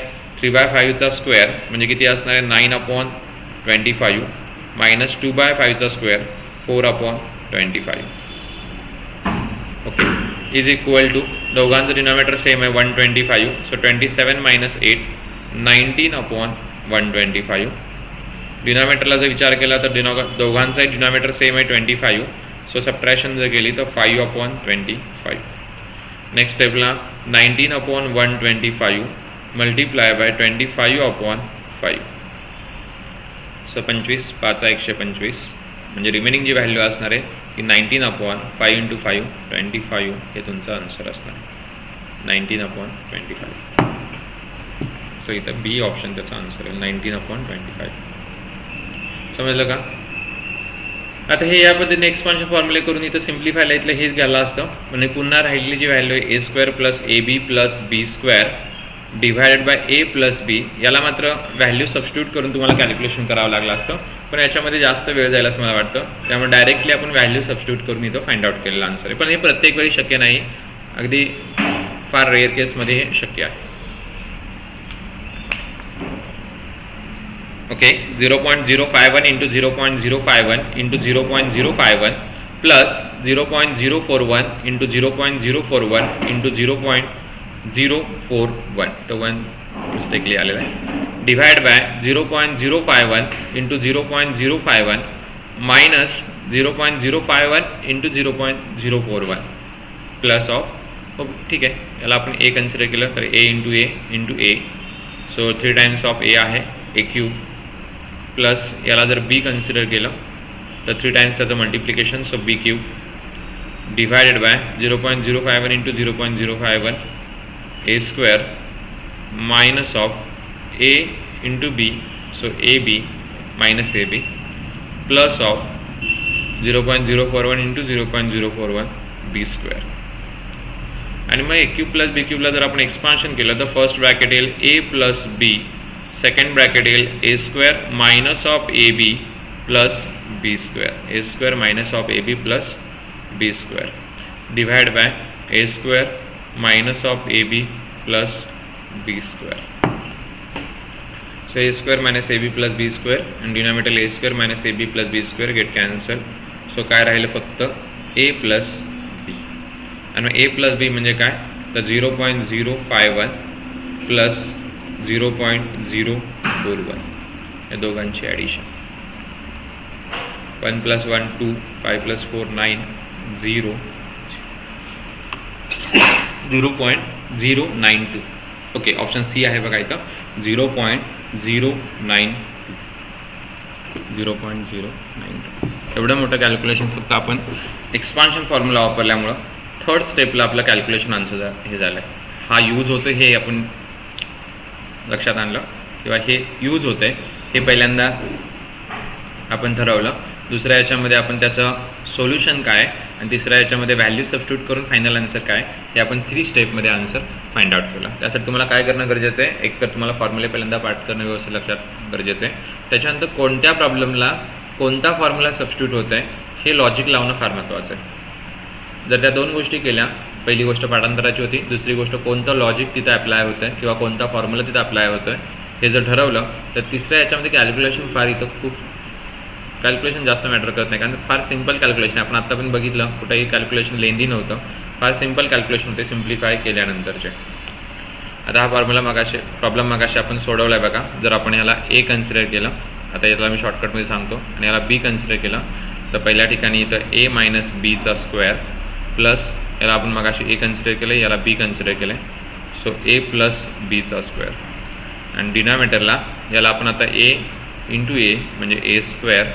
3/5चा स्क्वेअर म्हणजे किती असणार आहे 9/25 मायनस 2/5चा square 4/25. Okay is equal to दोघांचं डिनॉमिनेटर सेम आहे 125. So 27 minus 8 19/125. डिनॉमिनेटरला जर विचार केला तर दोघांचाही डिनॉमिनेटर सेम आहे 25. सो सबट्रॅक्शन जर केली तर 5/25. नेक्स्ट स्टेपला 19/125 मल्टिप्लाय बाय 25/5. सो 25 5 125 म्हणजे रिमेनिंग जी व्हॅल्यू असणार आहे की 19/5 × 5 25 हे तुमचं आन्सर असणार आहे 19/25. सो इथं बी ऑप्शन त्याचा आन्सर आहे 19/25. समजलं का? आता हे या पद्धतीने एक्सपान्शन फॉर्म्युले करून इथं सिम्प्लिफायला इथलं हेच घ्यायला असतं. म्हणजे पुन्हा राहिलेली जी व्हॅल्यू आहे a square plus a b plus b square divided by a plus b, याला मात्र व्हॅल्यू सबस्टिट्यूट करून तुम्हाला कॅल्क्युलेशन करावं लागलं असतं. पण याच्यामध्ये जास्त वेळ जाईल असं मला वाटतं. त्यामुळे डायरेक्टली आपण व्हॅल्यू सबस्टिट्यूट करून इथं फाइंड आउट केलेला आन्सर आहे. पण हे प्रत्येक वेळी शक्य नाही, अगदी फार रेअर केसमध्ये हे शक्य आहे. Okay 0.051 into 0.051 into 0.051 plus 0.041 into 0.041 into 0.041 तो 1 मिस्टेकली आलेला आहे divide by 0.051 into 0.051 minus 0.051 into 0.041 plus of, हो ठीक आहे, याला आपण ए कन्सिडर केलं तर a into a, so 3 times of a आहे ए क्यूब, प्लस याला जर बी कन्सिडर केलं तर 3 टाइम्स त्याचं multiplication, so b cube, divided by 0.051 into 0.051 a square minus of A into b, so a b minus a b, plus of 0.041 into 0.041 b square. आणि मग ए cube plus बी क्यूबला जर आपण expansion केलं तर फर्स्ट ब्रॅकेट येईल a plus b, second bracket येईल a square minus of a b plus b square, a square minus of a b plus b square, divide by a square minus of a b plus b square. So a square minus ab plus b square and denominator a square minus ab plus b square get cancel. So काय राहिलं फक्त a plus b, आणि a plus b म्हणजे काय तर 0.051 plus 0.041 या दोघांची addition. 1 + 1 2, 5 + 4 9, 0.092. Okay, option C आहे बघा इथं 0.092. एवढं मोठं कॅल्क्युलेशन फक्त आपण एक्सपान्शन फॉर्म्युला वापरल्यामुळं थर्ड स्टेपला आपलं कॅल्क्युलेशन आन्सर हे झालं आहे. हा यूज होतो हे आपण लक्षात आणलं, किंवा हे यूज होतं आहे हे पहिल्यांदा आपण ठरवलं. दुसऱ्या याच्यामध्ये आपण त्याचं सोल्युशन काय आणि तिसऱ्या याच्यामध्ये व्हॅल्यू सबस्टिट्यूट करून फायनल आन्सर काय हे आपण 3 स्टेपमध्ये आन्सर फाइंड आउट केला. त्यासाठी तुम्हाला काय करणं गरजेचं आहे, एक तर तुम्हाला फॉर्म्युले पहिल्यांदा पाठ करणं व्यवस्थित लक्षात गरजेचं आहे. त्याच्यानंतर कोणत्या प्रॉब्लेमला कोणता फॉर्म्युला सबस्टिट्यूट होत आहे हे लॉजिक लावणं फार महत्त्वाचं आहे. जर त्या 2 गोष्टी केल्या, पहिली गोष्ट पाठांतराची होती, दुसरी गोष्ट कोणतं लॉजिक तिथं अप्लाय होतं आहे किंवा कोणता फॉर्म्युला तिथं अप्लाय होतो आहे हे जर ठरवलं तर तिसऱ्या याच्यामध्ये कॅल्क्युलेशन फार इथं खूप कॅल्क्युलेशन जास्त मॅटर करत नाही, कारण फार सिम्पल कॅल्क्युलेशन आहे. आपण आत्ता पण बघितलं कुठेही कॅल्क्युलेशन लेंदी नव्हतं, फार सिम्पल कॅल्क्युलेशन होते सिम्प्लिफाय केल्यानंतरचे. आता हा फॉर्म्युला प्रॉब्लेम मगाशी आपण सोडवला आहे बघा. जर आपण याला ए कन्सिडर केलं, आता याला मी शॉर्टकटमध्ये सांगतो, आणि याला बी कन्सिडर केलं तर पहिल्या ठिकाणी इथं ए मायनस बीचा स्क्वेअर प्लस याला आपण मगाशी ए कन्सिडर केलं, याला बी कन्सिडर केलं, सो ए प्लस बीचा स्क्वेअर, आणि डिनॉमिनेटरला याला आपण आता ए इंटू ए म्हणजे a square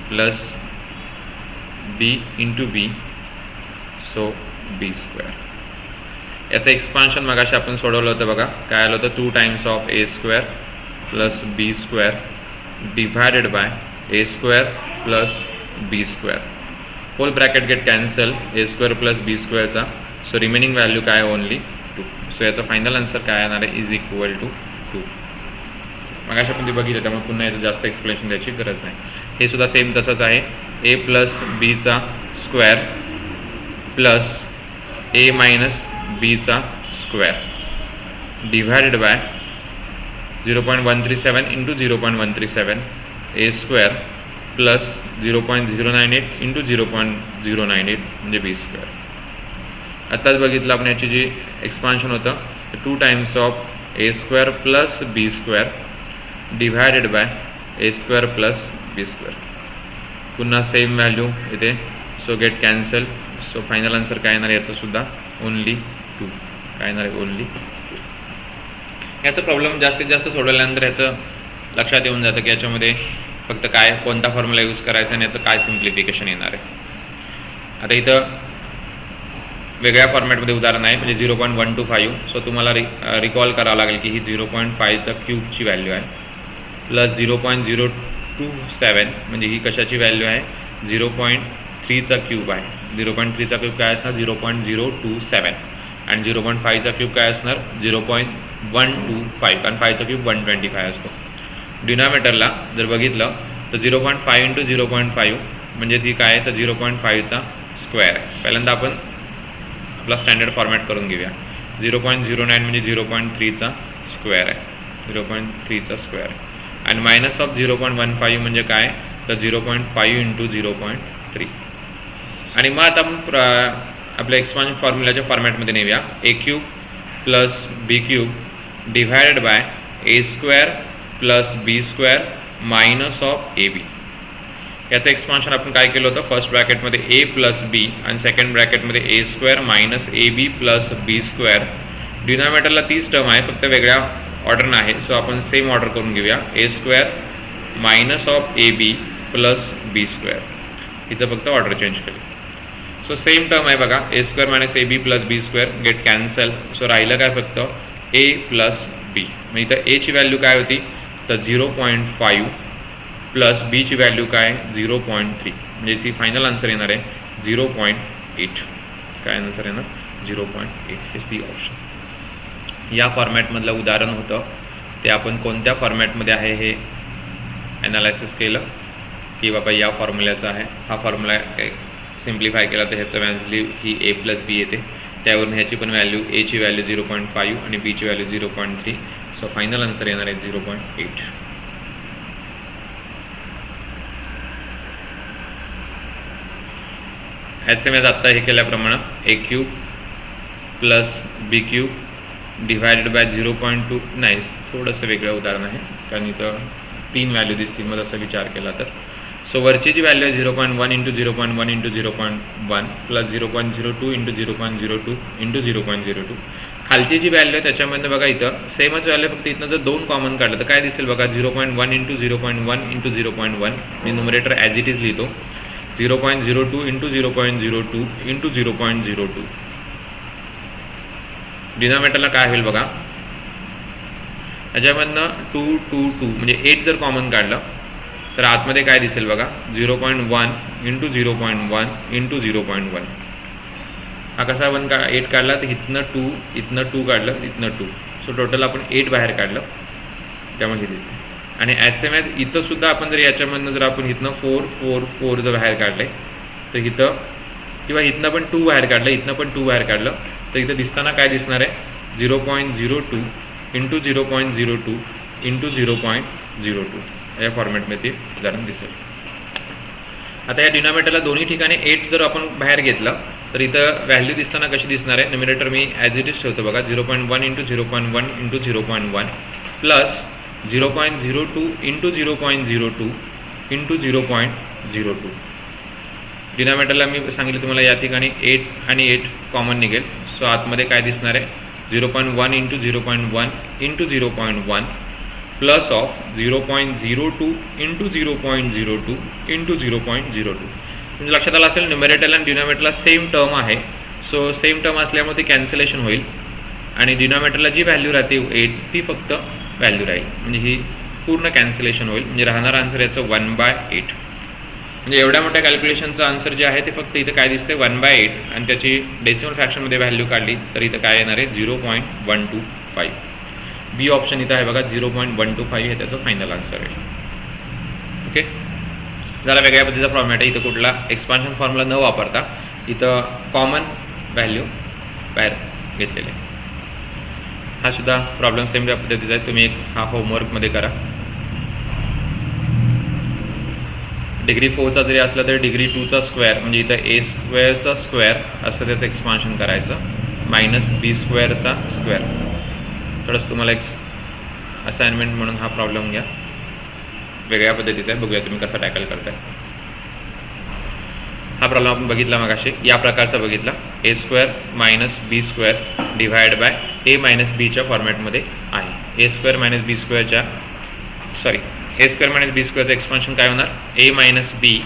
plus b into b, so b square. याचं एक्सपान्शन मगाशी आपण सोडवलं होतं बघा. काय आलं होतं 2 times of a square plus b square divided by a square plus b square, whole bracket get cancel, A square plus B स्क्वेअरचा, so remaining value काय ओनली 2. सो याचा फायनल आन्सर काय येणार आहे इज इक्वल टू 2. मगाशी आपण ते बघितलं त्यामुळे पुन्हा याचं जास्त एक्सप्लेनेशन द्यायची गरज नाही. हे सुद्धा सेम तसंच आहे, ए प्लस बीचा स्क्वेअर प्लस ए मायनस बीचा स्क्वेअर डिवायडेड बाय 0.137 इंटू 0.137 ए स्क्वेअर प्लस 0.098 इंटू 0.098 म्हणजे बी स्क्वेअर. आत्ताच बघितलं आपण याची जी एक्सपान्शन होतं 2 times of a square plus b square divided by a square plus b square. पुन्हा सेम व्हॅल्यू इथे, so get cancel, so final answer काय येणार याचं सुद्धा ओनली 2. काय येणार आहे ओनली 2. याचा प्रॉब्लेम जास्तीत जास्त सोडवल्यानंतर याचं लक्षात येऊन जातं की याच्यामध्ये फक्त काय कोणता फॉर्म्युला यूज करायचा आणि याचं काय सिम्प्लिफिकेशन येणार आहे. आता इथं वेगळ्या फॉर्मॅटमध्ये उदाहरण आहे, म्हणजे 0.125, सो तुम्हाला रिकॉल करावं लागेल की ही 0.5चा क्यूबची व्हॅल्यू आहे प्लस 0.027 म्हणजे ही कशाची व्हॅल्यू आहे 0.3चा क्यूब आहे. 0.3चा क्यूब काय असणार 0.027 आणि 0.5चा क्यूब काय असणार 0.125, कारण 5चा क्यूब 125 असतो. डिनॉमिनेटरला जर बघितलं तर 0.5 इंटू 0.5 म्हणजे ती काय आहे तर 0.5चा स्क्वेअर आहे. पहिल्यांदा आपण आपला स्टँडर्ड फॉर्मॅट करून घेऊया. 0.09 म्हणजे 0.3चा स्क्वेअर आहे, 0.3चा स्क्वेअर आहे, आणि मायनस ऑफ 0.15 म्हणजे काय तर 0.5 इंटू 0.3. आणि मग आता आपण आपल्या एक्सपान्शन फॉर्म्युलाच्या फॉर्मॅटमध्ये नेऊया. A cube plus b cube divided by a square plus b square minus of a b. याचं एक्सपान्शन आपण काय केलं होतं, फर्स्ट ब्रॅकेटमध्ये ए प्लस बी आणि सेकंड ब्रॅकेटमध्ये a square minus a b plus b square. डिनॉमिनेटरला तीच टर्म आहे, फक्त वेगळ्या ऑर्डरनं आहे. सो आपण सेम ऑर्डर करून घेऊया. A square minus of a b plus b square, हिचं फक्त ऑर्डर चेंज केली. सो सेम टर्म आहे बघा, a square minus a b plus b square get cancel. So राहिलं काय फक्त ए प्लस बी. म्हणजे इथं एची व्हॅल्यू काय होती तर 0.5 प्लस बीची व्हॅल्यू काय 0.3, म्हणजे ची फायनल आन्सर येणार आहे 0.8. काय आन्सर येणार 0.8. हे सी ऑप्शन. या फॉर्मॅटमधलं उदाहरण होतं ते आपण कोणत्या फॉर्मॅटमध्ये आहे हे ॲनालायसिस केलं की बाबा या फॉर्म्युल्याचं आहे. हा फॉर्म्युला सिम्प्लिफाय केला तर ह्याचं व्हॅल्यू ही ए प्लस बी येते. त्यावरून ह्याची पण व्हॅल्यू एची व्हॅल्यू 0.5 आणि बीची व्हॅल्यू 0.3. सो फायनल आन्सर येणार आहे 0.8. ह्याचे मी आत्ता हे केल्याप्रमाणे a cube plus b cube divided by 0.2. नाही, थोडंसं वेगळं उदाहरण आहे कारण इथं 3 व्हॅल्यू दिसतील मग असा विचार केला तर. सो वरची जी व्हॅल्यू आहे 0.1 into 0.1 into 0.1 plus 0.02 into 0.02 into 0.02. खालची जी व्हॅल्यू आहे त्याच्यामध्ये बघा इथं सेमच व्हॅल्यू, फक्त इथनं जर 2 कॉमन काढलं तर काय दिसेल बघा 0.1 into 0.1 into 0.1. Me numerator as it is लिहितो 0.02 इंटू 0.02 इंटू 0.02. डिनॉमिनेटरला काय होईल बघा, याच्यामधनं 2 2 2 म्हणजे 8 जर कॉमन काढलं तर आतमध्ये काय दिसेल बघा 0.1 इंटू 0.1 इंटू 0.1. हा कसा 8 काढला तर इथनं 2 इथनं 2 काढलं इथनं 2. सो टोटल आपण 8 बाहेर काढलं, त्यामुळे हे दिसते. आणि ॲज सेम ॲज इथं सुद्धा आपण जर याच्यामधनं जर आपण इथनं 4 4 4 जर बाहेर काढले तर इथं किंवा इथनं पण 2 बाहेर काढलं इथनं पण 2 बाहेर काढलं तर इथं दिसताना काय दिसणार आहे 0.02 इंटू 0.02 इंटू 0.02. या फॉर्मॅटमध्ये ते उदाहरण दिसेल. आता या डिनॉमिनेटरला दोन्ही ठिकाणी 8 जर आपण बाहेर घेतलं तर इथं व्हॅल्यू दिसताना कशी दिसणार आहे, numerator me as it is ठेवतो बघा 0.1 into 0.1 into 0.1 plus 0.02 into 0.02 into 0.02. डिनॉमिनेटरला मी सांगितलं तुम्हाला या ठिकाणी 8 आणि 8 कॉमन निघेल. सो आतमध्ये काय दिसणार आहे 0.1 into 0.1 into 0.1 plus of 0.02 into 0.02 into 0.02. म्हणजे लक्षात आलं असेल न्युमरेटरला आणि डिनॉमिनेटरला सेम टर्म आहे. सो सेम टर्म असल्यामुळे ती कॅन्सलेशन होईल आणि डिनॉमिनेटरला जी व्हॅल्यू राहते 8 ती फक्त व्हॅल्यू राहील. म्हणजे ही पूर्ण कॅन्सलेशन होईल. म्हणजे राहणारा आन्सर याचं 1/8. म्हणजे एवढ्या मोठ्या कॅल्क्युलेशनचं आन्सर जे आहे ते फक्त इथं काय दिसते 1/8 आणि त्याची डेसिमल फ्रॅक्शनमध्ये व्हॅल्यू काढली तर इथं काय येणार आहे 0.125. बी ऑप्शन इथं आहे बघा 0.125 हे त्याचं फायनल आन्सर आहे. ओके, जरा वेगळ्या पद्धतीचा फॉर्मॅट आहे. इथं कुठला एक्सपान्शन फॉर्म्युला न वापरता इथं कॉमन व्हॅल्यू बाहेर घेतलेले. हा सुद्धा प्रॉब्लेम सेम त्या पद्धतीचा आहे. तुम्ही हा होमवर्कमध्ये करा. डिग्री 4चा जरी असला तरी डिग्री 2चा स्क्वेअर म्हणजे इथं ए स्क्वेअरचा स्क्वेअर असं त्याचं एक्सपान्शन करायचं मायनस बी स्क्वेअरचा स्क्वेअर. थोडंसं तुम्हाला एक असाइनमेंट म्हणून हा प्रॉब्लेम घ्या, वेगळ्या पद्धतीचा आहे. बघूया तुम्ही कसा टॅकल करताय. हा प्रॉब्लेम आपण बघितला मगाशी या प्रकारचा बघितला. A square minus b square divide by a minus बीच्या फॉर्मॅटमध्ये आहे. ए स्क्वेअर मायनस बी स्क्वेअरच्या ए स्क्वेअर मायनस बी स्क्वेअरचं एक्सपान्शन काय होणार ए मायनस बी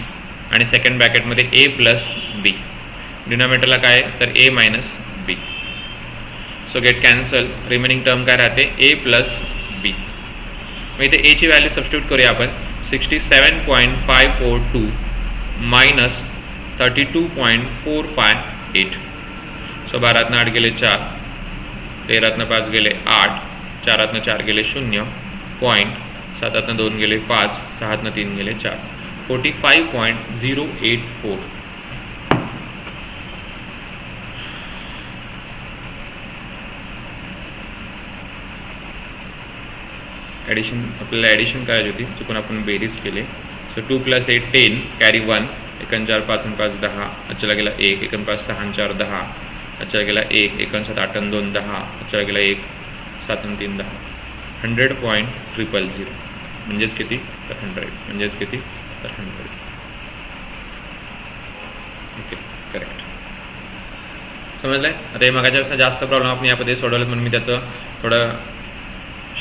आणि सेकंड ब्रॅकेटमध्ये ए प्लस बी. डिनॉमिनेटरला काय तर a minus b. So get cancel. Remaining term काय राहते ए प्लस बी. मग इथे एची व्हॅल्यू सबस्टिट्यूट करूया आपण 67.542 मायनस 32.458. सो 12तनं 8 गेले 4, 13तनं 5 गेले 8, 4तनं 4 गेले 0 पॉईंट, 7तनं 2 गेले 5, 6तनं 3 गेले 4, 45.084. ॲडिशन आपल्याला ॲडिशन करायची होती, चुकून आपण बेरीज केले. सो 2 + 8 10 कॅरी 1, 1 4 5 5 10, अच्च्याला गेला 1, 1 5 6 4 10, अच्च्याला गेला 1, 1 7 8 2 10, अच्च्याला गेला 1, 7 3 10. 100.000 म्हणजेच किती तर 100 म्हणजेच किती तर 100. Okay, correct. समजलं आहे. आता हे मागाच्यापेक्षा जास्त प्रॉब्लेम आपण या पद्धतीने सोडवलेत म्हणून मी त्याचं थोडं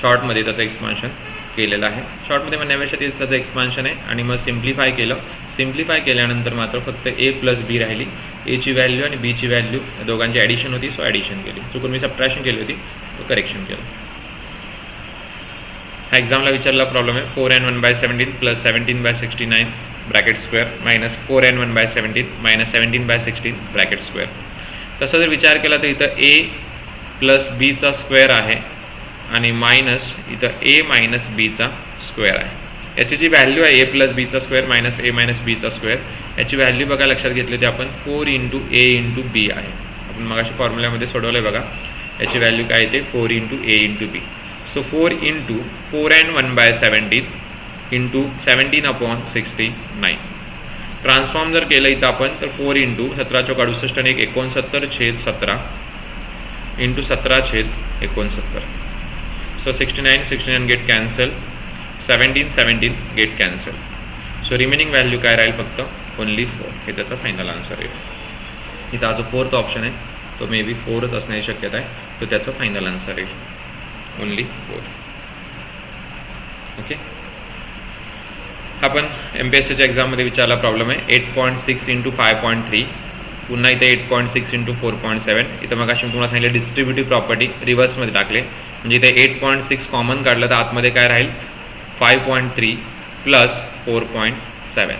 शॉर्टमध्ये त्याचं एक्सपान्शन केलेलं आहे. शॉर्टमध्ये म्हणण्यापेक्षा ते त्याचं एक्सपान्शन आहे आणि मग सिम्प्लिफाय केलं. सिम्प्लिफाय केल्यानंतर मात्र फक्त ए प्लस बी राहिली. एची व्हॅल्यू आणि बीची व्हॅल्यू दोघांची ॲडिशन होती, सो ॲडिशन केली. चुकून मी सबट्रॅक्शन केली होती, तो करेक्शन केलं. हा एक्झामला विचारला प्रॉब्लेम आहे. 4n1/17 plus 17/69 bracket square minus 4n1/17 minus 17/16 bracket square. तसा जर विचार केला तर इथं ए प्लस बीचा स्क्वेअर आहे आणि मायनस इथं ए मायनस बीचा स्क्वेअर आहे. याची जी व्हॅल्यू आहे ए प्लस बीचा स्क्वेअर मायनस ए मायनस बीचा स्क्वेअर, याची व्हॅल्यू बघा लक्षात घेतली होती आपण 4 × a × b आहे. आपण मगाशी फॉर्म्युल्यामध्ये सोडवलं आहे बघा. याची व्हॅल्यू काय येते 4 × a × b. So 4 × 4n1/17 × 17/69. Transform जर केलं इथं आपण तर 4 × 17×68 आणि 69/17 × 17/69. So 69 get cancel, 17 gate cancel. So remaining value काय राहील फक्त ओनली 4. हे त्याचा फायनल आन्सर येईल. इथं हा जो 4th ऑप्शन आहे तो मे बी 4च असण्याची शक्यता आहे, तो त्याचं फायनल आन्सर येईल. ओनली 4. ओके. आपण MPSCच्या एक्झाममध्ये विचारला प्रॉब्लेम आहे 8.6 × 5.3. पुन्हा इथे 8.6 × 4.7. इथं मग अशी तुम्हाला सांगितलं डिस्ट्रीब्युटिव्ह प्रॉपर्टी रिव्हर्समध्ये टाकले. म्हणजे इथे 8.6 कॉमन काढलं तर आतमध्ये काय राहील 5.3 प्लस 4.7.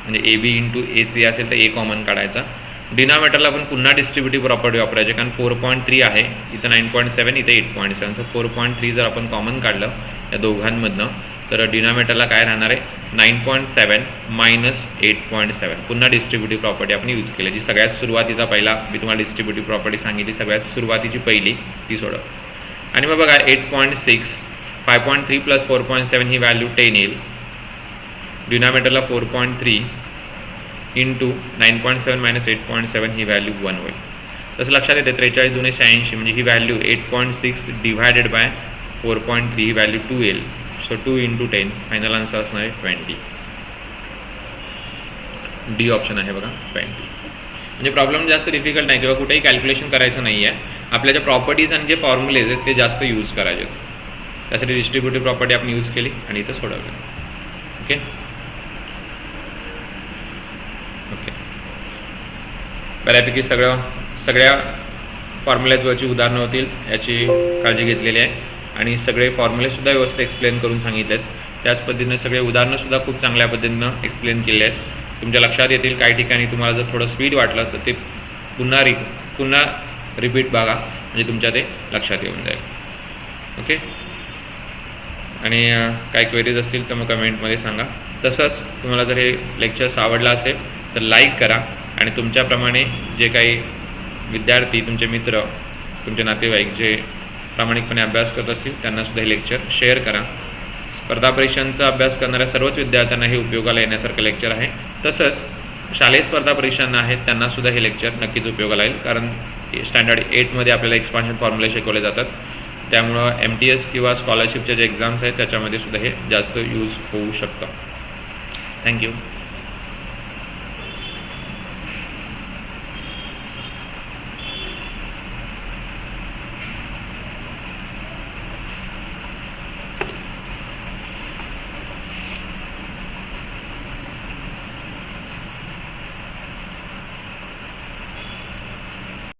म्हणजे AB × AC असेल तर A कॉमन काढायचा. डिनॉमिनेटरला आपण पुन्हा डिस्ट्रीब्युटिव्ह प्रॉपर्टी वापरायची, कारण 4.3 आहे, इथं 9.7, इथे 8.7. सो 4.3 जर आपण कॉमन काढलं या दोघांमधनं तर डिनॉमिनेटरला काय राहणार आहे 9.7 मायनस 8.7. पुन्हा डिस्ट्रीब्युटिव्ह प्रॉपर्टी आपण यूज केली, जी सगळ्यात सुरुवातीचा पहिला मी तुम्हाला डिस्ट्रीब्युटिव्ह प्रॉपर्टी सांगितली सगळ्यात सुरुवातीची पहिली ती सोडव. आणि मग बघा 8.6 5.3 प्लस 4.7 ही व्हॅल्यू 10 येईल. डिनॉमिनेटरला 4.3 × 9.7 मायनस 8.7 ही व्हॅल्यू 1 होईल. तसं लक्षात येते 43 × 86 म्हणजे ही व्हॅल्यू 8.6 डिवायडेड बाय 4.3 ही व्हॅल्यू 2 येईल. सो 2 × 10 फायनल आन्सर असणार आहे 20. डी ऑप्शन आहे बघा 20. म्हणजे प्रॉब्लेम जास्त डिफिकल्ट नाही किंवा कुठेही कॅल्क्युलेशन करायचं नाही आहे. आपल्या ज्या प्रॉपर्टीज आणि जे फॉर्म्युलेज आहेत ते जास्त यूज करायचे. त्यासाठी डिस्ट्रीब्युटिव्ह प्रॉपर्टी आपण यूज केली आणि इथं सोडवली. Okay okay. बऱ्यापैकी सगळ्या फॉर्म्युलेजवरची उदाहरणं होतील याची काळजी घेतलेली आहे आणि सगळे फॉर्म्युलेसुद्धा व्यवस्थित एक्सप्लेन करून सांगितले आहेत. त्याच पद्धतीने सगळे उदाहरणंसुद्धा खूप चांगल्या पद्धतीनं एक्सप्लेन केले आहेत. तुमच्या लक्षात येतील. काही ठिकाणी तुम्हाला जर थोडं स्पीड वाटलं तर ते पुन्हा रिपीट बघा, म्हणजे तुमच्या ते लक्षात येऊन जाईल. ओके. आणि काही क्वेरीज असतील तर मग कमेंटमध्ये सांगा. तसंच तुम्हाला जर हे लेक्चर्स आवडला असेल तर लाईक करा आणि तुमच्याप्रमाणे जे काही विद्यार्थी, तुमचे मित्र, तुमचे नातेवाईक जे प्रामाणिकपणे अभ्यास करत असतील त्यांनासुद्धा हे लेक्चर शेअर करा. स्पर्धा परीक्षांचा अभ्यास करणाऱ्या सर्वच विद्यार्थ्यांना हे उपयोगाला येण्यासारखं लेक्चर आहे. तसंच शालेय स्पर्धा परीक्षांना आहेत त्यांनासुद्धा हे लेक्चर नक्कीच उपयोगाला येईल, कारण स्टँडर्ड 8मध्ये आपल्याला एक्सपान्शन फॉर्म्युले शिकवले जातात. त्यामुळं MTS किंवा स्कॉलरशिपचे जे एक्झाम्स आहेत त्याच्यामध्ये सुद्धा हे जास्त यूज होऊ शकतं. थँक्यू.